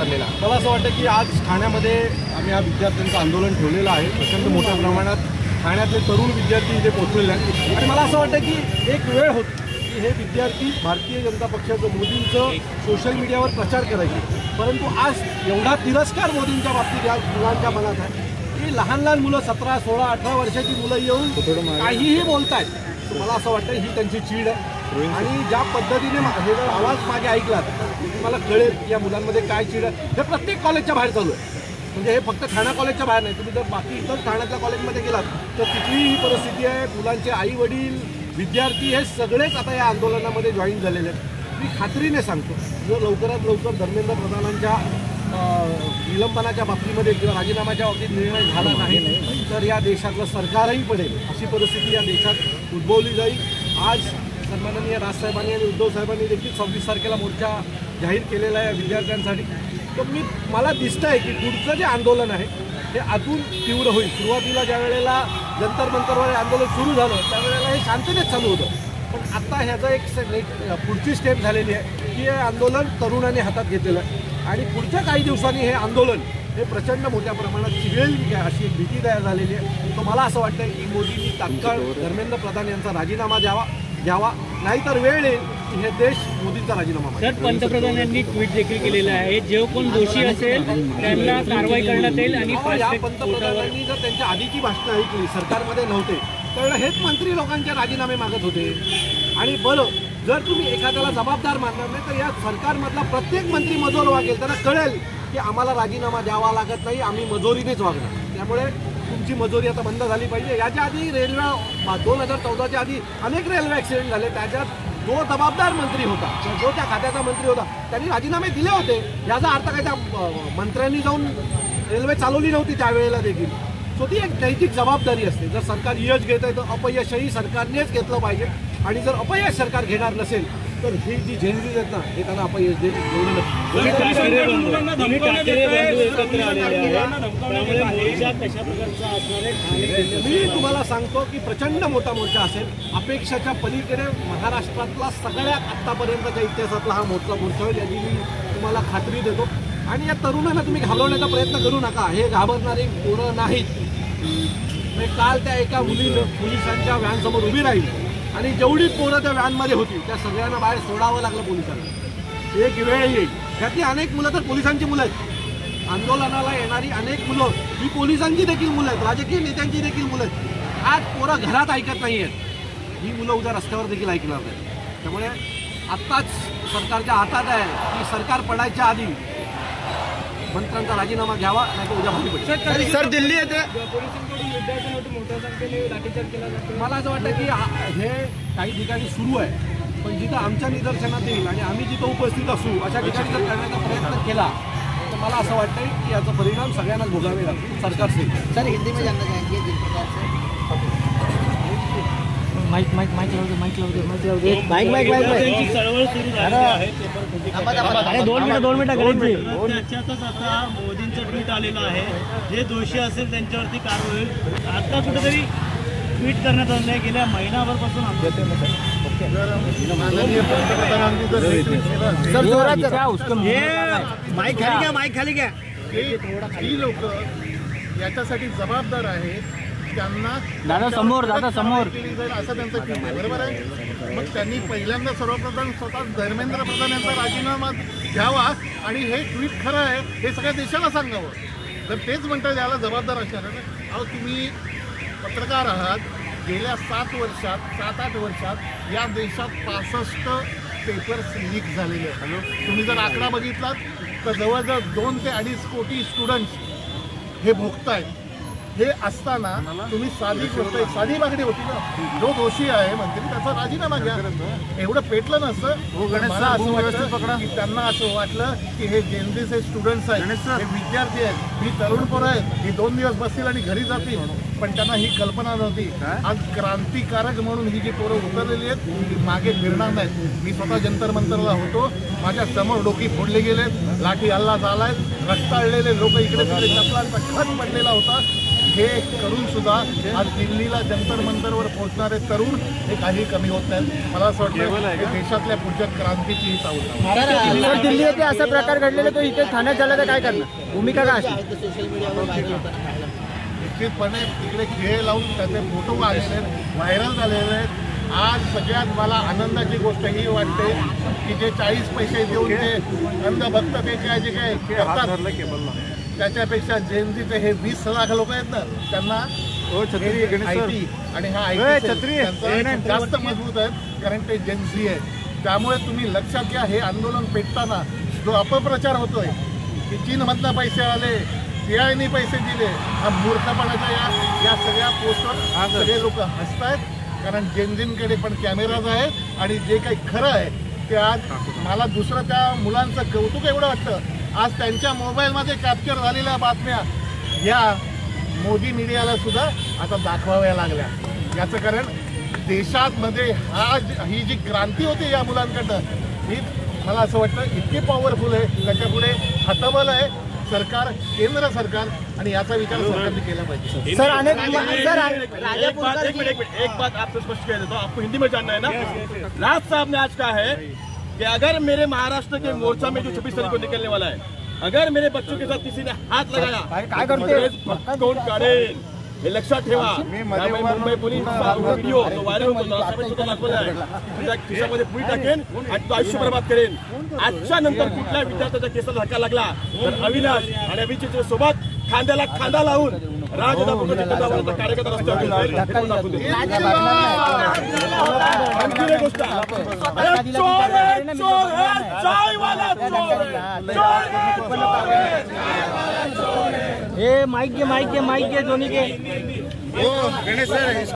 चाललेला आहे। मला असं वाटतं की आज ठाण्यामध्ये आम्ही हा विद्यार्थ्यांचं आंदोलन ठेवलेलं आहे। प्रचंड मोठ्या प्रमाणात ठाण्यातले तरुण विद्यार्थी इथे पोहोचलेले आहेत आणि मला असं वाटतं की एक वेळ होती की हे विद्यार्थी भारतीय जनता पक्षाचं मोदींचं सोशल मीडियावर प्रचार करायचे, परंतु आज एवढा तिरस्कार मोदींच्या बाबतीत या मुलांच्या मनात आहे की लहान लहान मुलं 17, 16, 18 वर्षाची मुलं येऊन काहीही बोलतायत। मला असं वाटतं ही त्यांची चीड आहे आणि ज्या पद्धतीने हे जर आवाज मागे ऐकलात तर मला कळेल की या मुलांमध्ये काय चीड आहे। हे प्रत्येक कॉलेजच्या बाहेर चालू आहे, म्हणजे हे फक्त ठाणा कॉलेजच्या बाहेर नाही, तुम्ही जर बाकी इतर ठाण्यातल्या कॉलेजमध्ये गेलात तर तिथली ही परिस्थिती आहे। मुलांचे आई वडील विद्यार्थी हे सगळेच आता या आंदोलनामध्ये जॉईन झालेले आहेत। मी खात्रीने सांगतो जर लवकरात लवकर धर्मेंद्र प्रधानांच्या विलंबनाच्या बाबतीमध्ये किंवा राजीनाम्याच्या बाबतीत निर्णय झाला नाही तर या देशातलं सरकारही पडेल अशी परिस्थिती या देशात उद्भवली जाईल। आज सन्माननीय राजसाहेबांनी आणि उद्धव साहेबांनी देखील 26 तारखेला मोर्चा जाहीर केलेला आहे विद्यार्थ्यांसाठी। तर मला दिसतं आहे की पुढचं जे आंदोलन आहे हे अजून तीव्र होईल। सुरुवातीला ज्या वेळेला जंतर मंतरवर आंदोलन सुरू झालं त्यावेळेला हे शांततेत चालू होतं, पण आता ह्याचं एक पुढची स्टेप झालेली आहे की हे आंदोलन तरुणांनी हातात घेतलेलं आहे आणि पुढच्या काही दिवसांनी हे आंदोलन हे प्रचंड मोठ्या प्रमाणात चिघळेल अशी एक भीती तयार झालेली आहे। तर मला असं वाटतं की मोदींनी तात्काळ धर्मेंद्र प्रधान यांचा राजीनामा घ्यावा, नाहीतर वेळ येईल की हे देश मोदींचा राजीनामा मागेल। सर, पंतप्रधानांनी ट्विट देखील केलेलं आहे जो कोण दोषी असेल त्यांना कारवाई करण्यात येईल आणि या पंतप्रधानांनी जर त्यांच्या आधीची भाषणं ऐकली, सरकारमध्ये नव्हते तर हेच मंत्री लोकांचे राजीनामे मागत होते। आणि बरं जर तुम्ही एखाद्याला जबाबदार मानणार नाही तर या सरकारमधला प्रत्येक मंत्री मजोर वागेल, त्यांना कळेल की आम्हाला राजीनामा द्यावा लागत नाही, आम्ही मजोरीनेच वागणार। त्यामुळे तुमची मजोरी आता बंद झाली पाहिजे। याच्या आधी रेल्वे 2014च्या आधी अनेक रेल्वे ॲक्सिडेंट झाले, त्याच्यात जो जबाबदार मंत्री होता, जो त्या खात्याचा मंत्री होता त्यांनी राजीनामे दिले होते। याचा अर्थ काय त्या मंत्र्यांनी जाऊन रेल्वे चालवली नव्हती त्यावेळेला देखील। सो ती एक नैतिक जबाबदारी असते। जर सरकार यश घेत आहे तर अपयशही सरकारनेच घेतलं पाहिजे आणि जर अपयश सरकार घेणार नसेल तर ही जी झेंडीज आहेत ना हे त्यांना अपयश देईल। मी तुम्हाला सांगतो की प्रचंड मोठा मोर्चा असेल, अपेक्षाच्या पलीकडे महाराष्ट्रातला सगळ्यात आत्तापर्यंतच्या इतिहासातला हा मोठा मोर्चा होईल याची मी तुम्हाला खात्री देतो। आणि या तरुणांना तुम्ही घालवण्याचा प्रयत्न करू नका, हे घाबरणारी पोरं नाहीत। काल त्या एका मुलीनं पोलिसांच्या व्हॅनसमोर उभी राहिली आणि जेवढी पोरं त्या व्हॅनमध्ये होती त्या सगळ्यांना बाहेर सोडावं लागलं पोलिसांना। एक वेळ येईल त्यातली अनेक मुलं तर पोलिसांची मुलं आहेत, आंदोलनाला येणारी अनेक मुलं ही पोलिसांची देखील मुलं आहेत, राजकीय नेत्यांची देखील मुलं आहेत। आज पोरं घरात ऐकत नाही आहेत, ही मुलं उद्या रस्त्यावर देखील ऐकणार नाहीत। त्यामुळे आत्ताच सरकारच्या हातात आहे की सरकार पडायच्या आधी मंत्र्यांचा राजीनामा घ्यावा, नाही तर उद्या भारी पडेल। सर दिल्ली येते मोठ्या संख्येने लाठीचार्ज केला जातो। मला असं वाटतं की हे काही ठिकाणी सुरू आहे, पण जिथं आमच्या निदर्शनात येईल आणि आम्ही जिथं उपस्थित असू अशा ठिकाणी जर करण्याचा प्रयत्न केला तर मला असं वाटतंय की याचा परिणाम सगळ्यांनाच भोगावे लागतील सरकार से। सर हिंदी में जानना चाहेंगे जिस प्रकार से माइक चळवळ सुरू झाली आहे अरे 2 मिनिटं त्याच्यातच आता मोदींचं ट्विट आलेलं आहे, जे दोषी असेल त्यांच्यावरती कारवाई होईल। आता कुठेतरी ट्विट करण्यात आलं आहे गेल्या महिनाभरपासून माईक खाली घ्या। ही लोक याच्यासाठी जबाबदार आहेत, त्यांना दादा समोर केली जाईल असं त्यांचं म्हणणं आहे, बरोबर आहे। मग त्यांनी पहिल्यांदा सर्वप्रथम स्वतः धर्मेंद्र प्रधान यांचा राजीनामा घ्यावा आणि हे ट्विट खरं आहे हे सगळ्या देशाला सांगावं। जर तेच म्हणतात याला जबाबदार असणार आहे ना, अहो तुम्ही पत्रकार आहात, गेल्या 7-8 वर्षात या देशात 65 पेपर्स लीक झालेले आहेत। तुम्ही जर आकडा बघितलात तर जवळजवळ 2 ते 2.5 कोटी स्टुडंट्स हे भोगतायत। हे असताना तुम्ही साधी मागणी होती ना, जो दोषी आहे मंत्री त्याचा राजीनामा घ्या, एवढं पेटलं नसतं। मला असं वाटतं की त्यांना असं वाटलं की हे जेनझीचे स्टुडंट्स आहेत, हे विद्यार्थी आहेत, ही तरुण पोरं आहेत, ही 2 दिवस बसतील आणि घरी जातील, पण त्यांना ही कल्पना नव्हती। आज क्रांतिकारक म्हणून ही जी पोरं उतरलेली आहेत ती मागे फिरणार नाहीत। मी स्वतः जंतर मंतरला होतो, माझ्या समोर डोकी फोडले गेलेत, लाठी हल्ला झालाय, रक्ताळलेले लोक इकडे तिकडे चपलांचा खच पडलेला होता। हे करून सुद्धा आज दिल्लीला जंतर मंतरवर पोहोचणारे तरुण हे काही कमी होत नाहीत. मला असं वाटतं हे देशातल्या पुढच्या क्रांतीची ही चावल आहे. दिल्ली येथे असा प्रकार घडलेला तो इथे ठाण्यात झाला तर काय करणार, भूमिका काय असेल? सोशल मीडियावर निश्चितपणे तिकडे खेळ लावून त्याचे फोटो आलेले आहेत, व्हायरल झालेले आहेत. आज सगळ्यात मला आनंदाची गोष्ट ही वाटते की जे 40 पैसे देऊन ते अंधभक्त ते काय जे काय करतात त्याच्यापेक्षा जयंतीचे हे 20 लाख लोक आहेत ना, त्यांना IT आणि हा IT जास्त मजबूत आहेत कारण ते जेन्सी आहे. त्यामुळे तुम्ही लक्षात घ्या, हे आंदोलन पेटताना जो अपप्रचार होतोय की चीनमधनं पैसे आले, CIAने पैसे दिले, हा मूर्खपणाच्या या सगळ्या पोस्टवर सगळे लोक हसतायत कारण जेनजींकडे पण कॅमेराज आहेत आणि जे काही खरं आहे ते आज मला दुसरं त्या मुलांचं कौतुक एवढं वाटतं. आज त्यांच्या मोबाईलमध्ये कॅप्चर झालेल्या बातम्या या मोदी मीडियाला सुद्धा आता दाखवाव्या लागल्या. याचं कारण देशामध्ये ही जी क्रांती होती या मुलांकडनं ही मला असं वाटतं इतकी पॉवरफुल आहे. त्याच्यापुढे हतबल आहे सरकार, केंद्र सरकार आणि याचा विचार सरकारने केला पाहिजे. सर अनेक एक बात आपसे स्पष्ट कह देता हूँ, आपको हिंदी में जानना है ना। राज साहब ने आज कहा है कि अगर मेरे महाराष्ट्र के मोर्चा में जो 26 तारीख को निकलने वाला है, अगर मेरे बच्चों के साथ किसी ने हाथ लगाया काय करते? कोण काढेल हे लक्षात ठेवा. त्यामुळे मुंबई पोलीस व्हिडिओ तो व्हायरल होतो, आपण सुद्धा दाखवला आहे. तुझ्या खिशामध्ये पुढे टाकेन आणि तो आयुष्य बर्बाद करेन. आजच्या नंतर कुठल्या विद्यार्थ्याच्या केसाला धक्का लागला तर अविनाश आणि अभिजितच्या सोबत खांद्याला खांदा लावून राजदापूरच्या कार्यकर्ता रस्त्यावर जाईल. आणखी एक गोष्ट, अरे चोर है, चोर है, चायवाला चोर है, चोर है. हे माईक घे दोन्ही घे.